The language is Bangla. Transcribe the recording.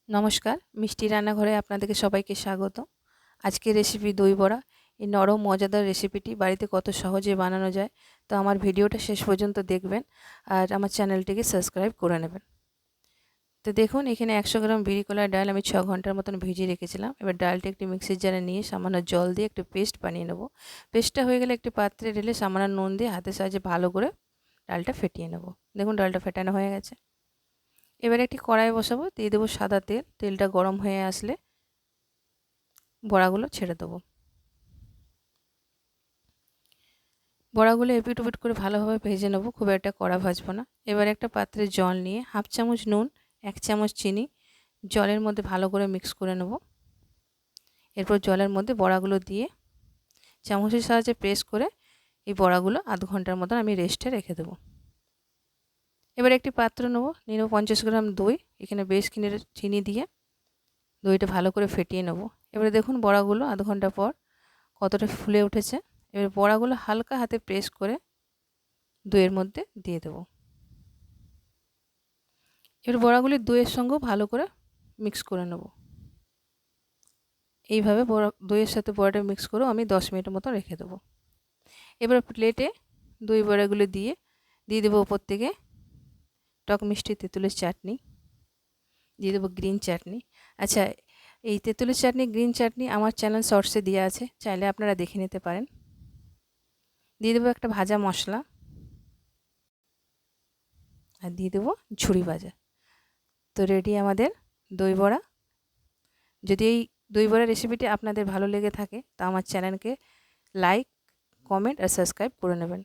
নমস্কার, মিষ্টি রান্নাঘরে আপনাদেরকে সবাইকে স্বাগত। আজকের রেসিপি দই বড়া। এই নরম মজাদার রেসিপিটি বাড়িতে কত সহজে বানানো যায়, তো আমার ভিডিওটা শেষ পর্যন্ত দেখবেন আর আমার চ্যানেলটিকে সাবস্ক্রাইব করে নেবেন। তো দেখুন, এখানে 100 গ্রাম বিরি কলার ডাল আমি 6 ঘন্টার মতন ভিজিয়ে রেখেছিলাম। এবার ডালটি একটি মিক্সির জারে নিয়ে সামান্য জল দিয়ে একটু পেস্ট বানিয়ে নেব। পেস্টটা হয়ে গেলে একটি পাত্রে ঢেলে সামান্য নুন দিয়ে হাতের সাহায্যে ভালো করে ডালটা ফেটিয়ে নেব। দেখুন, ডালটা ফেটানো হয়ে গেছে। এবারে একটি কড়াই বসাবো, দিয়ে দেবো সাদা তেল। তেলটা গরম হয়ে আসলে বড়াগুলো ছেড়ে দেবো। বড়াগুলো এপিট ওপিট করে ভালোভাবে ভেজে নেবো, খুব একটা কড়া ভাজবো না। এবার একটা পাত্রে জল নিয়ে 1/2 চামচ নুন, 1 চামচ চিনি জলের মধ্যে ভালো করে মিক্স করে নেব। এরপর জলের মধ্যে বড়াগুলো দিয়ে চামচের সাহায্যে প্রেস করে এই বড়াগুলো আধ ঘন্টার মতন আমি রেস্টে রেখে দেবো। এবার একটি পাত্র নিয়ে নেবো 50 গ্রাম দই। এখানে বেশ কিনে চিনি দিয়ে দইটা ভালো করে ফেটিয়ে নেব। এবারে দেখুন বড়াগুলো আধ ঘন্টা পর কতটা ফুলে উঠেছে। এবার বড়াগুলো হালকা হাতে প্রেস করে দইয়ের মধ্যে দিয়ে দেবো। এবার বড়াগুলি দইয়ের সঙ্গেও ভালো করে মিক্স করে নেব। এইভাবে দইয়ের সাথে বড়াটা মিক্স করেও আমি 10 মিনিটের মতো রেখে দেবো। এবার প্লেটে দই বড়াগুলো দিয়ে দেবো ওপর থেকে টক মিষ্টি তেঁতুলের চাটনি, দিয়ে দেবো গ্রিন চাটনি। আচ্ছা, এই তেঁতুলের চাটনি গ্রিন চাটনি আমার চ্যানেল শর্টসে দেওয়া আছে, চাইলে আপনারা দেখে নিতে পারেন। দিয়ে দেবো একটা ভাজা মশলা আর দিয়ে দেবো ঝুড়ি ভাজা। তো রেডি আমাদের দই বড়া। যদি এই দই বড়া রেসিপিটি আপনাদের ভালো লেগে থাকে তা আমার চ্যানেলকে লাইক, কমেন্ট আর সাবস্ক্রাইব করে নেবেন।